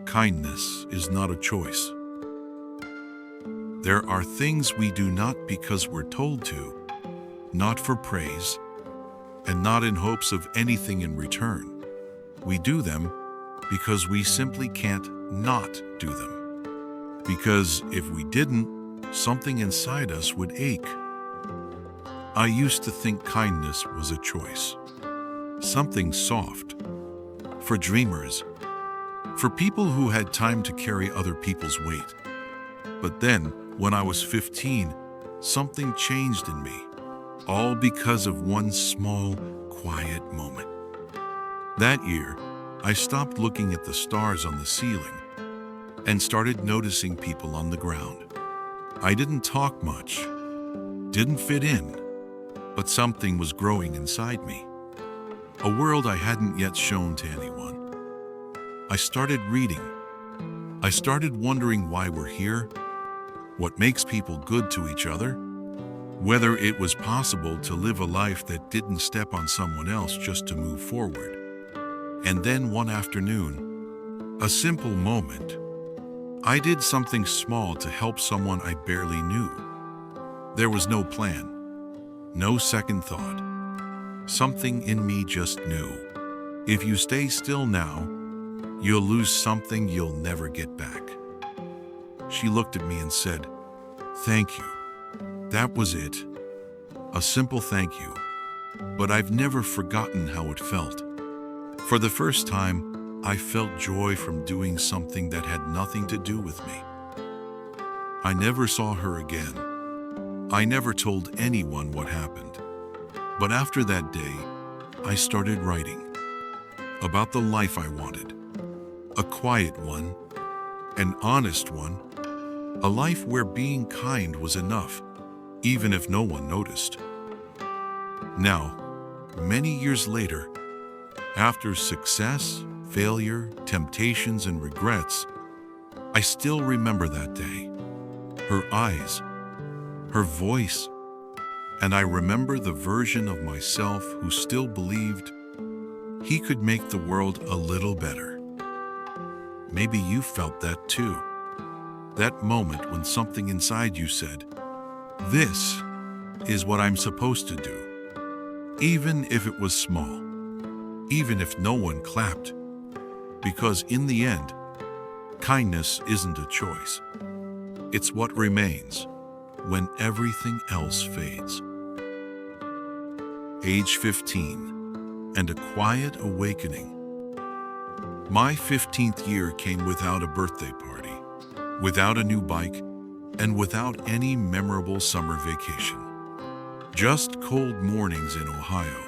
kindness is not a choice. There are things we do not because we're told to, not for praise, and not in hopes of anything in return. We do them because we simply can't not do them. Because if we didn't, something inside us would ache. I used to think kindness was a choice, something soft, for dreamers, for people who had time to carry other people's weight. But then, when I was 15, something changed in me, all because of one small, quiet moment. That year, I stopped looking at the stars on the ceiling and started noticing people on the ground. I didn't talk much, didn't fit in, but something was growing inside me, a world I hadn't yet shown to anyone. I started reading. I started wondering why we're here, what makes people good to each other, whether it was possible to live a life that didn't step on someone else just to move forward. And then one afternoon, a simple moment, I did something small to help someone I barely knew. There was no plan, no second thought. Something in me just knew. If you stay still now, you'll lose something you'll never get back. She looked at me and said, "Thank you." That was it. A simple thank you. But I've never forgotten how it felt. For the first time, I felt joy from doing something that had nothing to do with me. I never saw her again. I never told anyone what happened. But after that day, I started writing about the life I wanted. A quiet one, an honest one, a life where being kind was enough, even if no one noticed. Now, many years later, after success, failure, temptations, and regrets, I still remember that day. Her eyes, her voice, and I remember the version of myself who still believed he could make the world a little better. Maybe you felt that too. That moment when something inside you said, "This is what I'm supposed to do," even if it was small, even if no one clapped. Because in the end, kindness isn't a choice. It's what remains when everything else fades. Age 15, and a quiet awakening. My 15th year came without a birthday party, without a new bike, and without any memorable summer vacation. Just cold mornings in Ohio,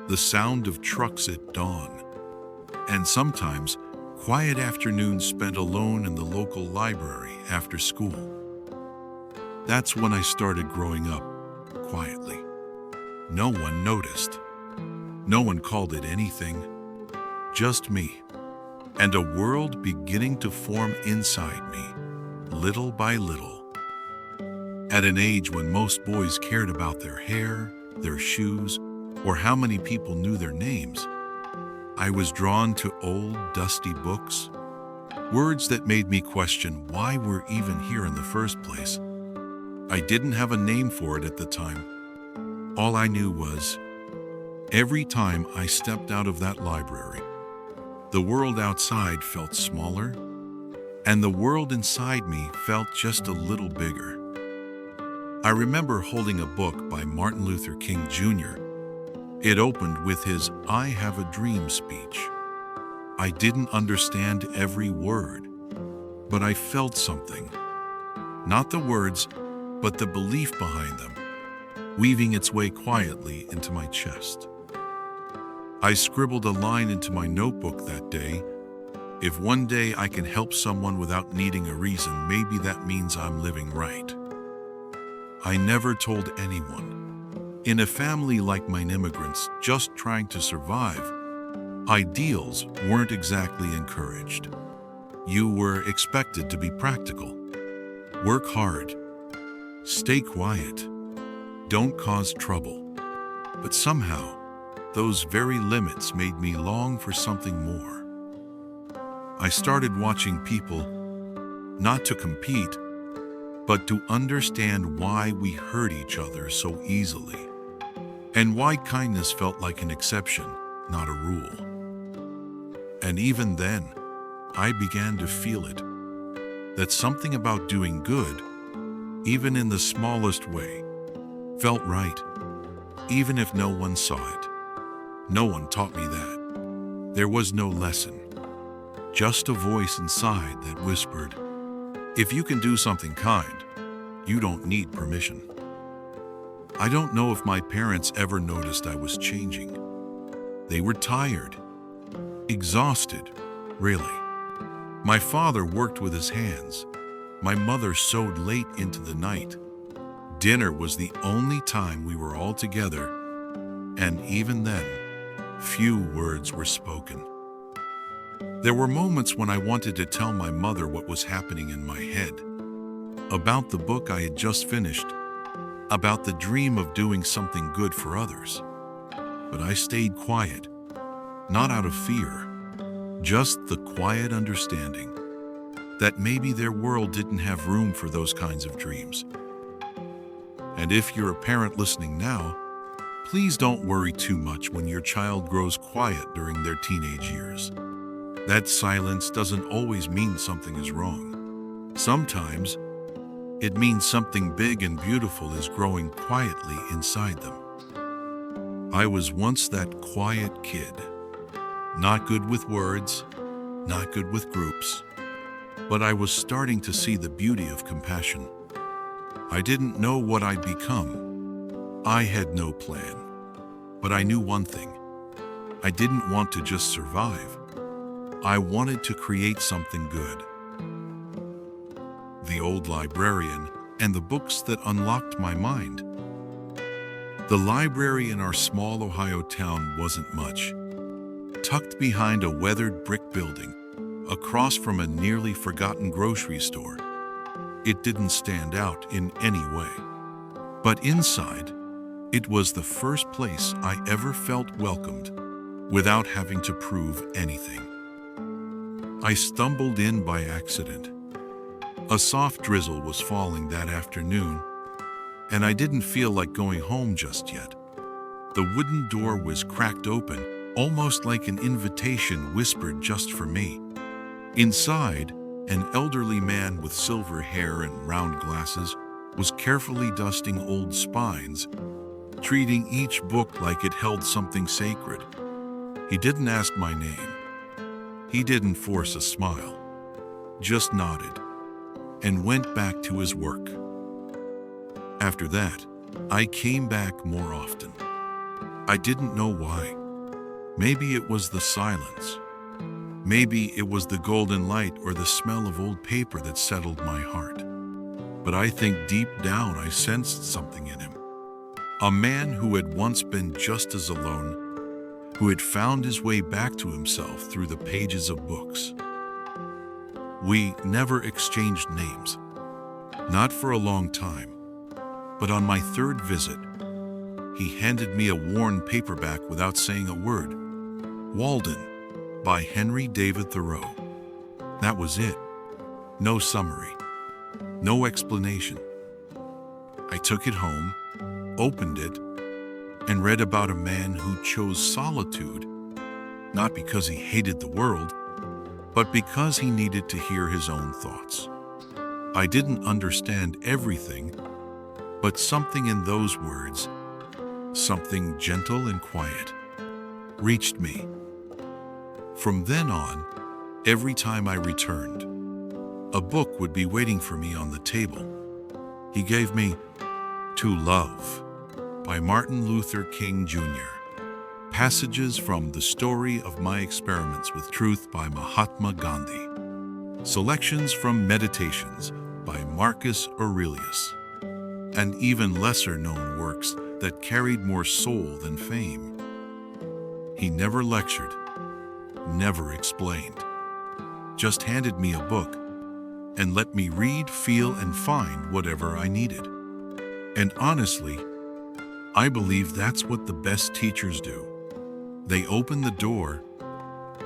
the sound of trucks at dawn, and sometimes quiet afternoons spent alone in the local library after school. That's when I started growing up, quietly. No one noticed. No one called it anything. Just me. And a world beginning to form inside me, little by little. At an age when most boys cared about their hair, their shoes, or how many people knew their names, I was drawn to old, dusty books, words that made me question why we're even here in the first place. I didn't have a name for it at the time. All I knew was, every time I stepped out of that library, the world outside felt smaller, and the world inside me felt just a little bigger. I remember holding a book by Martin Luther King Jr. It opened with his "I Have a Dream" speech. I didn't understand every word, but I felt something. Not the words, but the belief behind them, weaving its way quietly into my chest. I scribbled a line into my notebook that day. If one day I can help someone without needing a reason, maybe that means I'm living right. I never told anyone. In a family like mine, immigrants just trying to survive, ideals weren't exactly encouraged. You were expected to be practical. Work hard. Stay quiet. Don't cause trouble. But somehow, those very limits made me long for something more. I started watching people, not to compete, but to understand why we hurt each other so easily, and why kindness felt like an exception, not a rule. And even then, I began to feel it, that something about doing good, even in the smallest way, felt right, even if no one saw it. No one taught me that. There was no lesson, just a voice inside that whispered, if you can do something kind, you don't need permission. I don't know if my parents ever noticed I was changing. They were tired, exhausted, really. My father worked with his hands. My mother sewed late into the night. Dinner was the only time we were all together, and even then, few words were spoken. There were moments when I wanted to tell my mother what was happening in my head, about the book I had just finished, about the dream of doing something good for others. But I stayed quiet, not out of fear, just the quiet understanding that maybe their world didn't have room for those kinds of dreams. And if you're a parent listening now, please don't worry too much when your child grows quiet during their teenage years. That silence doesn't always mean something is wrong. Sometimes it means something big and beautiful is growing quietly inside them. I was once that quiet kid, not good with words, not good with groups, but I was starting to see the beauty of compassion. I didn't know what I'd become. I had no plan. But I knew one thing. I didn't want to just survive. I wanted to create something good. The Old Librarian and the books that unlocked my mind. The library in our small Ohio town wasn't much. Tucked behind a weathered brick building, across from a nearly forgotten grocery store. It didn't stand out in any way. But inside, it was the first place I ever felt welcomed, without having to prove anything. I stumbled in by accident. A soft drizzle was falling that afternoon, and I didn't feel like going home just yet. The wooden door was cracked open, almost like an invitation whispered just for me. Inside, an elderly man with silver hair and round glasses was carefully dusting old spines, treating each book like it held something sacred. He didn't ask my name. He didn't force a smile, just nodded and went back to his work. After that, I came back more often. I didn't know why. Maybe it was the silence. Maybe it was the golden light or the smell of old paper that settled my heart. But I think deep down I sensed something in him. A man who had once been just as alone, who had found his way back to himself through the pages of books. We never exchanged names, not for a long time, but on my third visit, he handed me a worn paperback without saying a word. Walden, by Henry David Thoreau. That was it. No summary, no explanation. I took it home, opened it, and read about a man who chose solitude, not because he hated the world, but because he needed to hear his own thoughts. I didn't understand everything, but something in those words, something gentle and quiet, reached me. From then on, every time I returned, a book would be waiting for me on the table. He gave me To Love by Martin Luther King Jr., passages from The Story of My Experiments with Truth by Mahatma Gandhi, selections from Meditations by Marcus Aurelius, and even lesser-known works that carried more soul than fame. He never lectured, never explained, just handed me a book and let me read, feel, and find whatever I needed. And honestly, I believe that's what the best teachers do. They open the door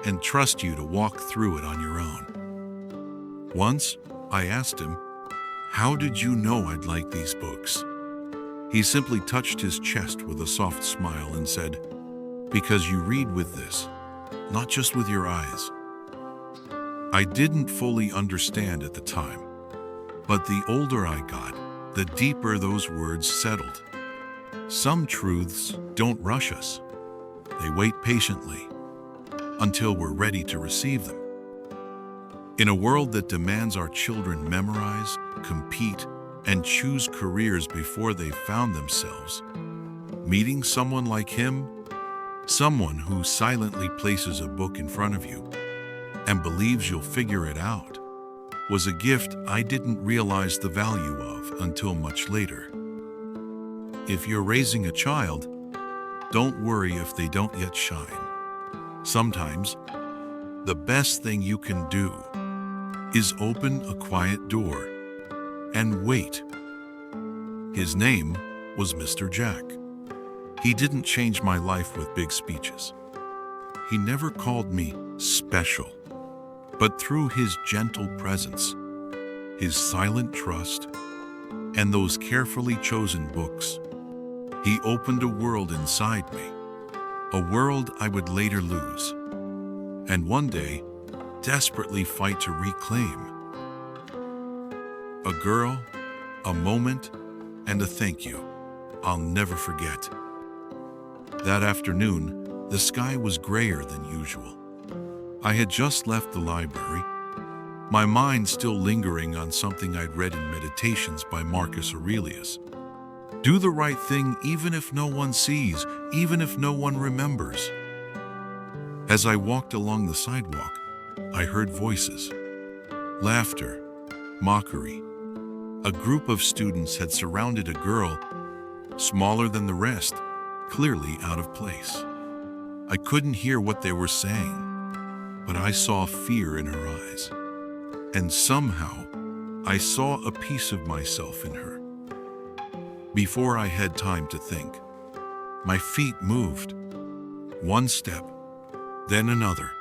and trust you to walk through it on your own. Once, I asked him, "How did you know I'd like these books?" He simply touched his chest with a soft smile and said, "Because you read with this, not just with your eyes." I didn't fully understand at the time, but the older I got, the deeper those words settled. Some truths don't rush us. They wait patiently until we're ready to receive them. In a world that demands our children memorize, compete, and choose careers before they've found themselves, meeting someone like him, someone who silently places a book in front of you and believes you'll figure it out, was a gift I didn't realize the value of until much later. If you're raising a child, don't worry if they don't yet shine. Sometimes, the best thing you can do is open a quiet door and wait. His name was Mr. Jack. He didn't change my life with big speeches. He never called me special, but through his gentle presence, his silent trust, and those carefully chosen books, he opened a world inside me, a world I would later lose, and one day desperately fight to reclaim. A girl, a moment, and a thank you I'll never forget. That afternoon, the sky was grayer than usual. I had just left the library, my mind still lingering on something I'd read in Meditations by Marcus Aurelius. Do the right thing even if no one sees, even if no one remembers. As I walked along the sidewalk, I heard voices, laughter, mockery. A group of students had surrounded a girl, smaller than the rest, clearly out of place. I couldn't hear what they were saying, but I saw fear in her eyes. And somehow, I saw a piece of myself in her. Before I had time to think, my feet moved. One step, then another.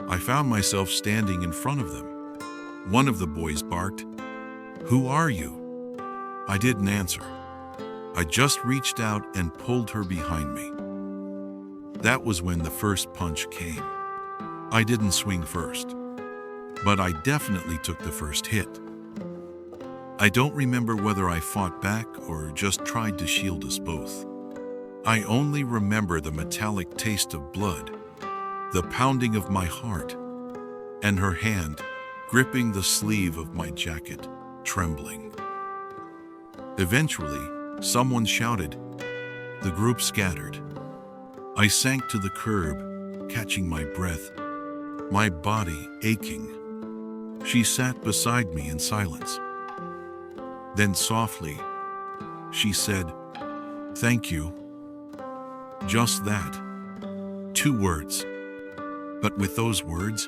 I found myself standing in front of them. One of the boys barked, "Who are you?" I didn't answer. I just reached out and pulled her behind me. That was when the first punch came. I didn't swing first, but I definitely took the first hit. I don't remember whether I fought back or just tried to shield us both. I only remember the metallic taste of blood, the pounding of my heart, and her hand gripping the sleeve of my jacket, trembling. Eventually, someone shouted. The group scattered. I sank to the curb, catching my breath, my body aching. She sat beside me in silence. Then softly, she said, "Thank you." Just that. 2 words. But with those words,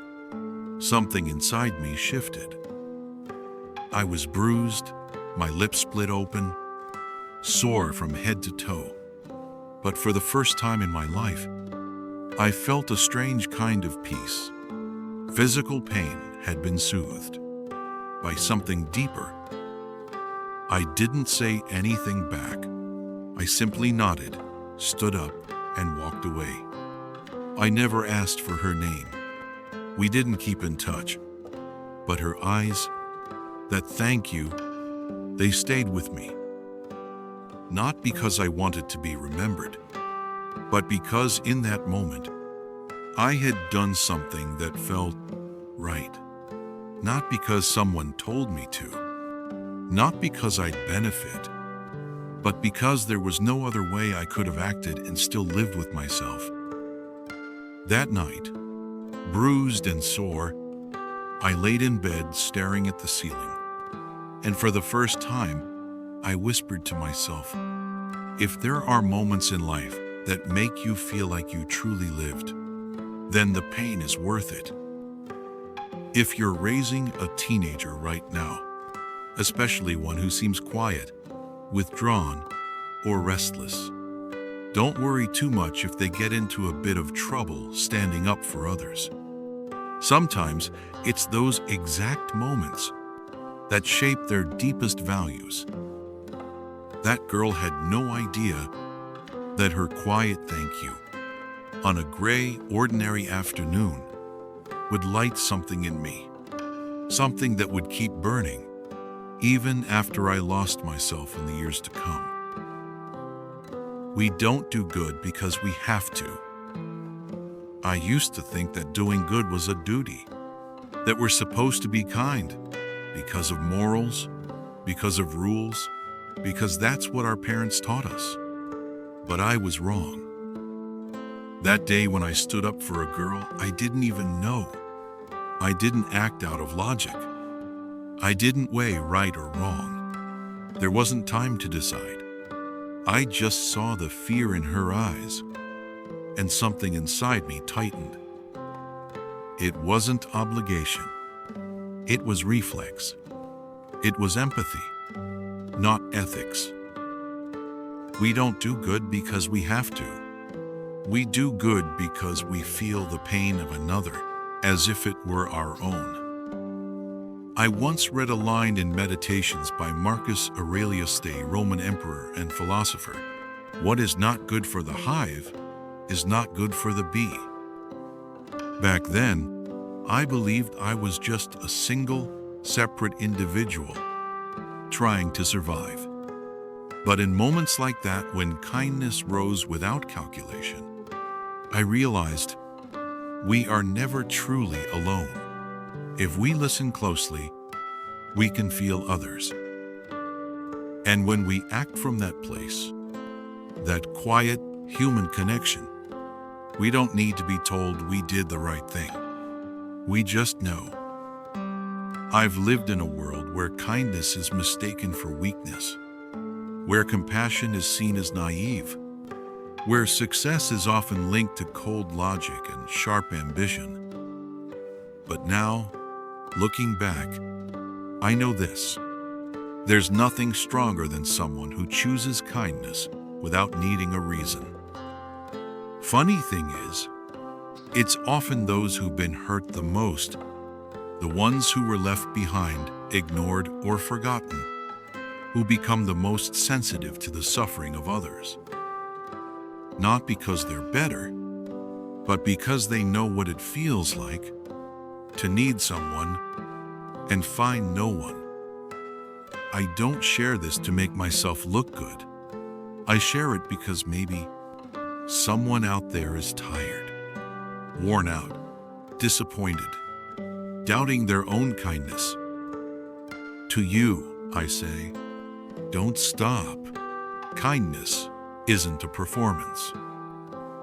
something inside me shifted. I was bruised, my lips split open, sore from head to toe. But for the first time in my life, I felt a strange kind of peace. Physical pain had been soothed by something deeper. I didn't say anything back. I simply nodded, stood up, and walked away. I never asked for her name. We didn't keep in touch. But her eyes, that thank you, they stayed with me. Not because I wanted to be remembered, but because in that moment, I had done something that felt right. Not because someone told me to, not because I'd benefit, but because there was no other way I could have acted and still lived with myself. That night, bruised and sore, I laid in bed staring at the ceiling. And for the first time, I whispered to myself, if there are moments in life that make you feel like you truly lived, then the pain is worth it. If you're raising a teenager right now, especially one who seems quiet, withdrawn, or restless, Don't worry too much if they get into a bit of trouble standing up for others. Sometimes it's those exact moments that shape their deepest values. That girl had no idea that her quiet thank you on a gray, ordinary afternoon would light something in me, something that would keep burning even after I lost myself in the years to come. We don't do good because we have to. I used to think that doing good was a duty, that we're supposed to be kind because of morals, because of rules, because that's what our parents taught us. But I was wrong. That day when I stood up for a girl I didn't even know, I didn't act out of logic. I didn't weigh right or wrong. There wasn't time to decide. I just saw the fear in her eyes, and something inside me tightened. It wasn't obligation. It was reflex. It was empathy, not ethics. We don't do good because we have to. We do good because we feel the pain of another as if it were our own. I once read a line in Meditations by Marcus Aurelius, the Roman emperor and philosopher. What is not good for the hive is not good for the bee. Back then, I believed I was just a single, separate individual trying to survive. But in moments like that, when kindness rose without calculation, I realized we are never truly alone. If we listen closely, we can feel others. And when we act from that place, that quiet human connection, we don't need to be told we did the right thing. We just know. I've lived in a world where kindness is mistaken for weakness, where compassion is seen as naive, where success is often linked to cold logic and sharp ambition. But now, looking back, I know this. There's nothing stronger than someone who chooses kindness without needing a reason. Funny thing is, it's often those who've been hurt the most, the ones who were left behind, ignored, or forgotten, who become the most sensitive to the suffering of others. Not because they're better, but because they know what it feels like to need someone and find no one. I don't share this to make myself look good. I share it because maybe someone out there is tired, worn out, disappointed, doubting their own kindness. To you, I say, don't stop. Kindness isn't a performance.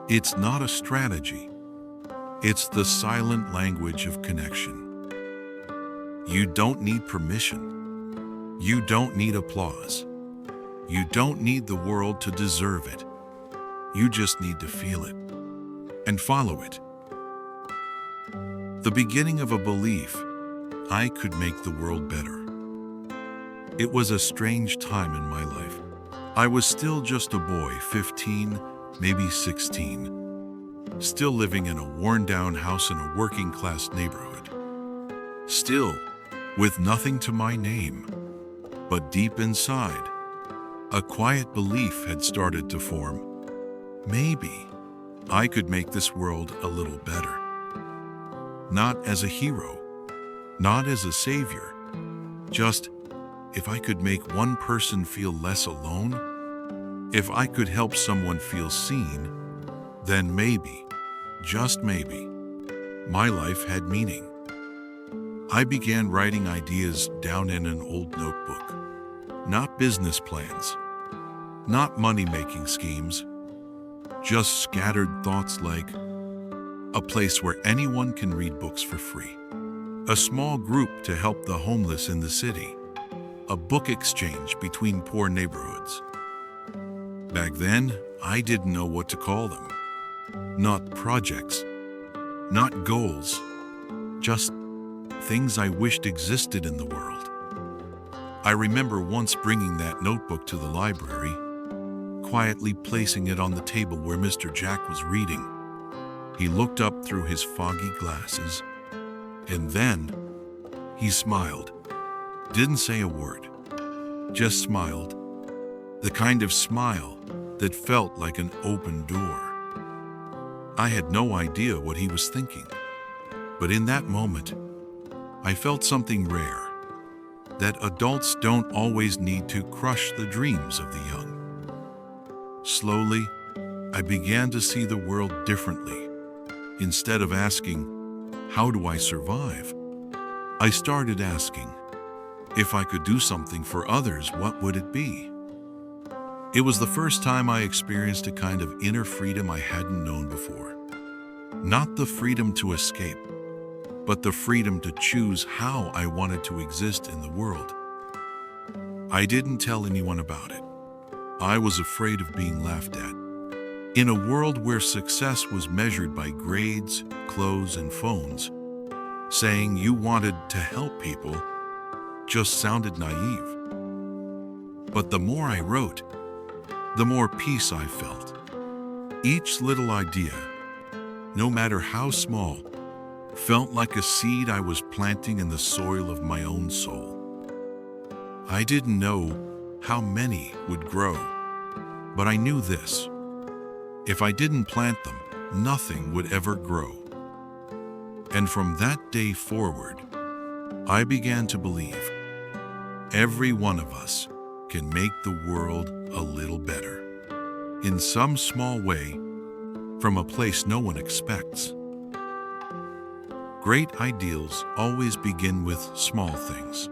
It's not a strategy. It's the silent language of connection. You don't need permission. You don't need applause. You don't need the world to deserve it. You just need to feel it and follow it. The beginning of a belief I could make the world better. It was a strange time in my life. I was still just a boy, 15, maybe 16, still living in a worn-down house in a working-class neighborhood. Still, with nothing to my name. But deep inside, a quiet belief had started to form. Maybe I could make this world a little better. Not as a hero, not as a savior, just if I could make one person feel less alone, if I could help someone feel seen, then maybe, just maybe, my life had meaning. I began writing ideas down in an old notebook. Not business plans, not money-making schemes, just scattered thoughts like a place where anyone can read books for free, a small group to help the homeless in the city, a book exchange between poor neighborhoods. Back then, I didn't know what to call them. Not projects, not goals, just things I wished existed in the world. I remember once bringing that notebook to the library, quietly placing it on the table where Mr. Jack was reading. He looked up through his foggy glasses, and then he smiled. Didn't say a word, just smiled. The kind of smile that felt like an open door. I had no idea what he was thinking, but in that moment, I felt something rare, that adults don't always need to crush the dreams of the young. Slowly, I began to see the world differently. Instead of asking, "How do I survive?" I started asking, "If I could do something for others, what would it be?" It was the first time I experienced a kind of inner freedom I hadn't known before. Not the freedom to escape, but the freedom to choose how I wanted to exist in the world. I didn't tell anyone about it. I was afraid of being laughed at. In a world where success was measured by grades, clothes, and phones, saying you wanted to help people just sounded naive. But the more I wrote, the more peace I felt. Each little idea, no matter how small, felt like a seed I was planting in the soil of my own soul. I didn't know how many would grow, but I knew this. If I didn't plant them, nothing would ever grow. And from that day forward, I began to believe every one of us can make the world a little better, in some small way, from a place no one expects. Great ideals always begin with small things.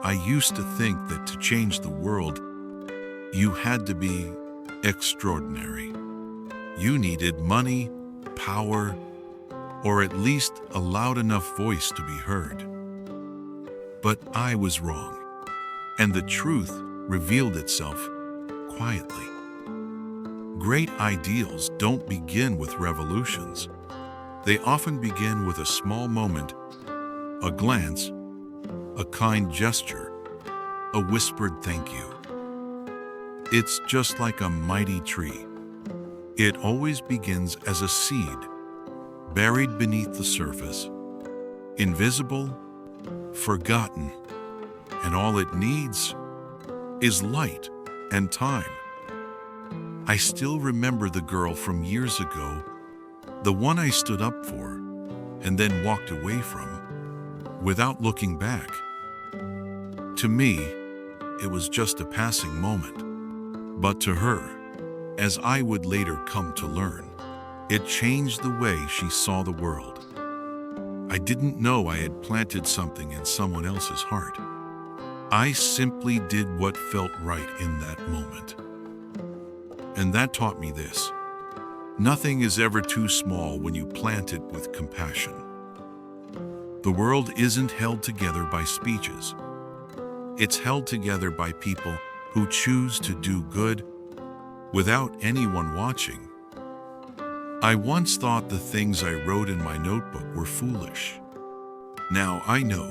I used to think that to change the world, you had to be extraordinary. You needed money, power, or at least a loud enough voice to be heard. But I was wrong, and the truth revealed itself quietly. Great ideals don't begin with revolutions. They often begin with a small moment, a glance, a kind gesture, a whispered thank you. It's just like a mighty tree. It always begins as a seed, buried beneath the surface, invisible, forgotten, and all it needs is light and time. I still remember the girl from years ago, the one I stood up for and then walked away from, without looking back. To me, it was just a passing moment. But to her, as I would later come to learn, it changed the way she saw the world. I didn't know I had planted something in someone else's heart. I simply did what felt right in that moment. And that taught me this: nothing is ever too small when you plant it with compassion. The world isn't held together by speeches. It's held together by people who choose to do good without anyone watching. I once thought the things I wrote in my notebook were foolish. Now I know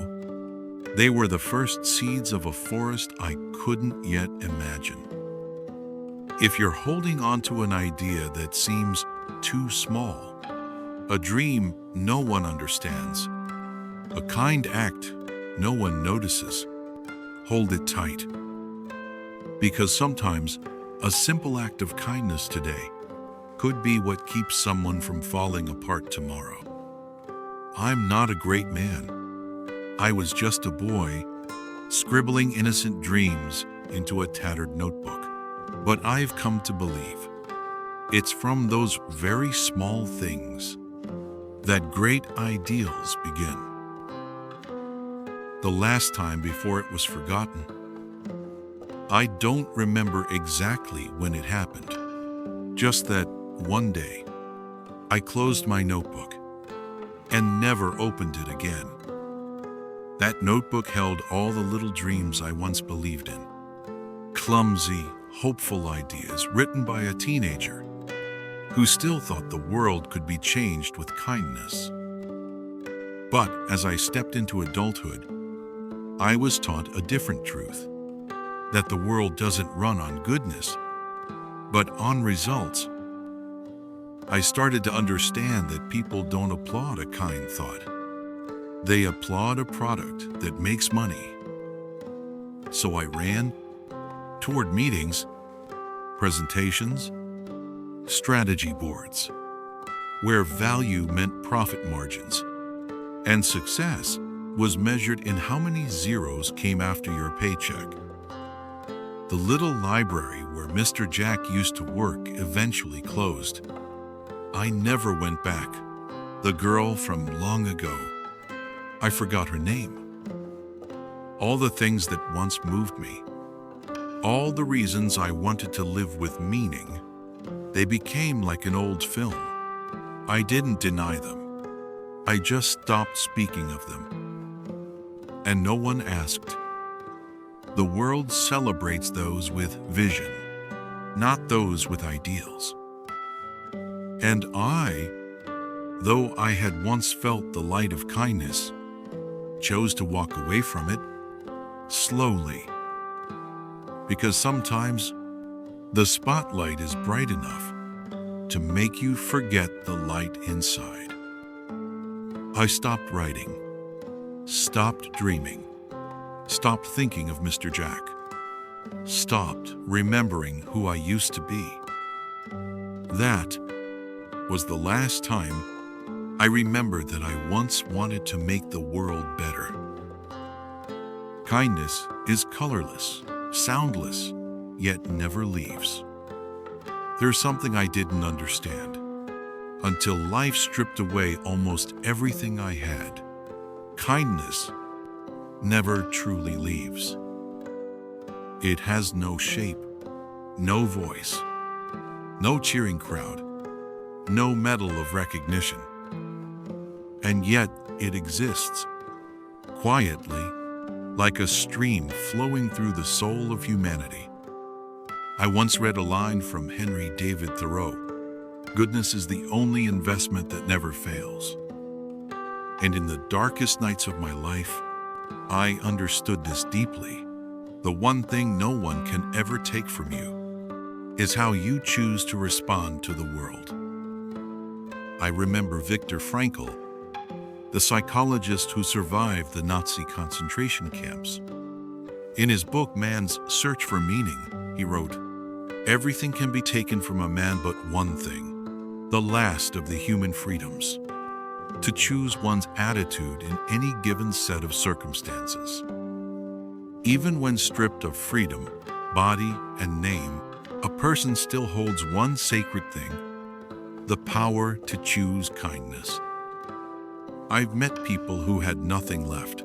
they were the first seeds of a forest I couldn't yet imagine. If you're holding on to an idea that seems too small, a dream no one understands, a kind act no one notices, hold it tight. Because sometimes a simple act of kindness today could be what keeps someone from falling apart tomorrow. I'm not a great man. I was just a boy, scribbling innocent dreams into a tattered notebook. But I've come to believe it's from those very small things that great ideals begin. The last time before it was forgotten, I don't remember exactly when it happened. Just that one day, I closed my notebook and never opened it again. That notebook held all the little dreams I once believed in. Clumsy, hopeful ideas written by a teenager who still thought the world could be changed with kindness. But as I stepped into adulthood, I was taught a different truth: that the world doesn't run on goodness, But on results, I started to understand that people don't applaud a kind thought. They applaud a product that makes money. So I ran toward meetings, presentations, strategy boards, where value meant profit margins, and success was measured in how many zeros came after your paycheck. The little library where Mr. Jack used to work eventually closed. I never went back. The girl from long ago, I forgot her name. All the things that once moved me, all the reasons I wanted to live with meaning, they became like an old film. I didn't deny them. I just stopped speaking of them. And no one asked. The world celebrates those with vision, not those with ideals. And I, though I had once felt the light of kindness, chose to walk away from it slowly. Because sometimes the spotlight is bright enough to make you forget the light inside. I stopped writing, stopped dreaming, stopped thinking of Mr. Jack, stopped remembering who I used to be. That was the last time I remembered that I once wanted to make the world better. Kindness is colorless, soundless, yet never leaves. There's something I didn't understand until life stripped away almost everything I had. Kindness never truly leaves. It has no shape, no voice, no cheering crowd, no medal of recognition. And yet it exists, quietly, like a stream flowing through the soul of humanity. I once read a line from Henry David Thoreau: "Goodness is the only investment that never fails." And in the darkest nights of my life, I understood this deeply. The one thing no one can ever take from you is how you choose to respond to the world. I remember Victor Frankl, the psychologist who survived the Nazi concentration camps. In his book, Man's Search for Meaning, he wrote, "Everything can be taken from a man but one thing, the last of the human freedoms, to choose one's attitude in any given set of circumstances. Even when stripped of freedom, body, and name, a person still holds one sacred thing, the power to choose kindness." I've met people who had nothing left.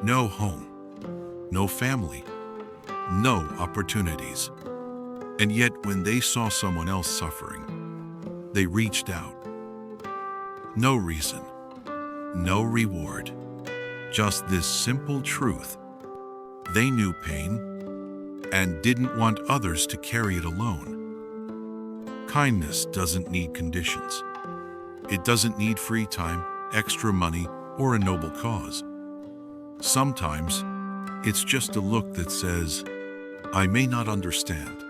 No home, no family, no opportunities. And yet when they saw someone else suffering, they reached out. No reason, no reward, just this simple truth. They knew pain and didn't want others to carry it alone. Kindness doesn't need conditions. It doesn't need free time, extra money, or a noble cause. Sometimes it's just a look that says, "I may not understand,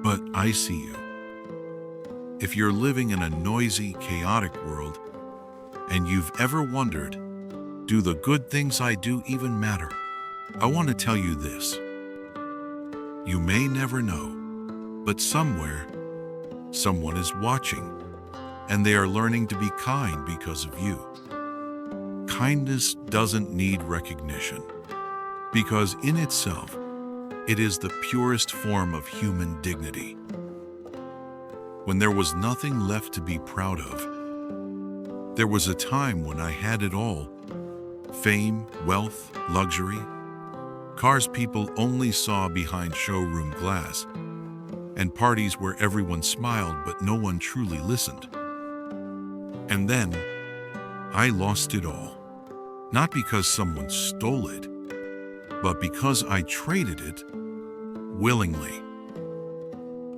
but I see you." If you're living in a noisy, chaotic world, and you've ever wondered, do the good things I do even matter? I want to tell you this. You may never know, but somewhere, someone is watching, and they are learning to be kind because of you. Kindness doesn't need recognition, because in itself, it is the purest form of human dignity. When there was nothing left to be proud of, there was a time when I had it all: fame, wealth, luxury, cars people only saw behind showroom glass, and parties where everyone smiled but no one truly listened. And then, I lost it all. Not because someone stole it, but because I traded it willingly.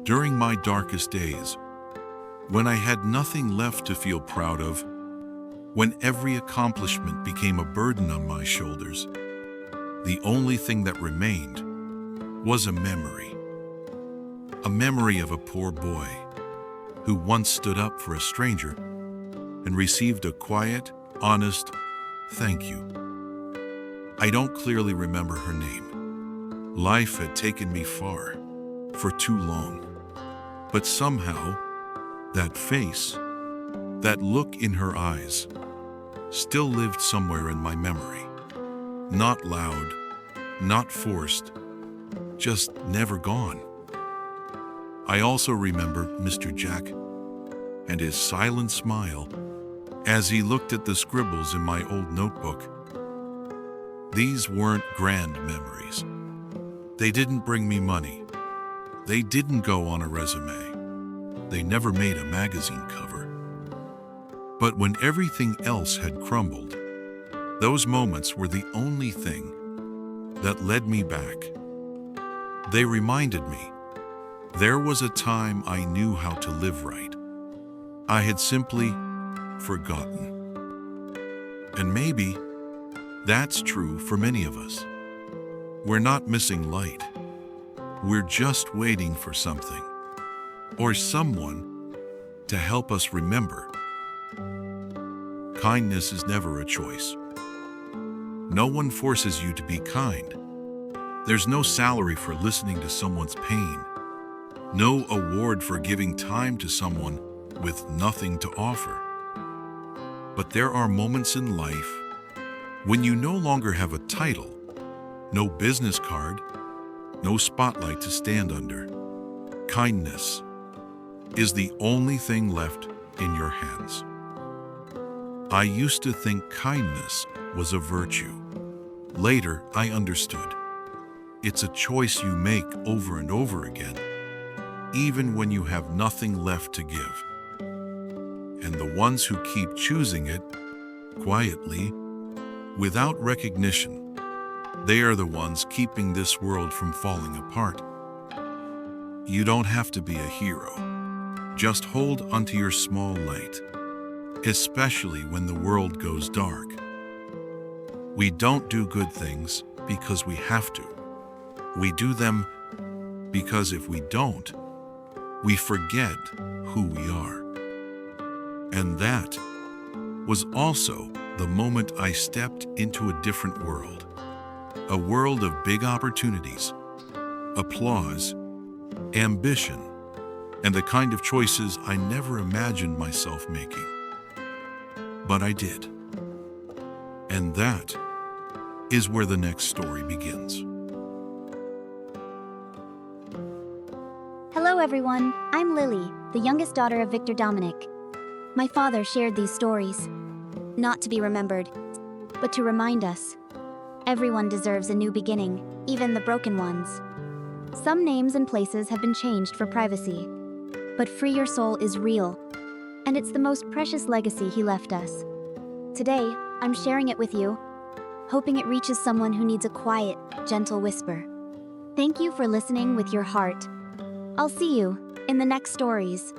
During my darkest days, when I had nothing left to feel proud of, when every accomplishment became a burden on my shoulders, the only thing that remained was a memory. A memory of a poor boy who once stood up for a stranger and received a quiet, honest thank you. I don't clearly remember her name. Life had taken me far for too long. But somehow, that face, that look in her eyes, still lived somewhere in my memory. Not loud, not forced, just never gone. I also remember Mr. Jack and his silent smile as he looked at the scribbles in my old notebook. These weren't grand memories. They didn't bring me money. They didn't go on a resume. They never made a magazine cover. But when everything else had crumbled, those moments were the only thing that led me back. They reminded me there was a time I knew how to live right. I had simply forgotten. And maybe that's true for many of us. We're not missing light. We're just waiting for something or someone to help us remember. Kindness is never a choice. No one forces you to be kind. There's no salary for listening to someone's pain. No award for giving time to someone with nothing to offer. But there are moments in life when you no longer have a title, no business card, no spotlight to stand under. Kindness is the only thing left in your hands. I used to think kindness was a virtue. Later, I understood. It's a choice you make over and over again, even when you have nothing left to give. And the ones who keep choosing it, quietly, without recognition, they are the ones keeping this world from falling apart. You don't have to be a hero. Just hold onto your small light, especially when the world goes dark. We don't do good things because we have to. We do them because if we don't, we forget who we are. And that was also the moment I stepped into a different world. A world of big opportunities, applause, ambition, and the kind of choices I never imagined myself making. But I did. And that is where the next story begins. Hello everyone, I'm Lily, the youngest daughter of Victor Dominic. My father shared these stories, not to be remembered, but to remind us. Everyone deserves a new beginning, even the broken ones. Some names and places have been changed for privacy, but Free Your Soul is real, and it's the most precious legacy he left us. Today, I'm sharing it with you, hoping it reaches someone who needs a quiet, gentle whisper. Thank you for listening with your heart. I'll see you in the next stories.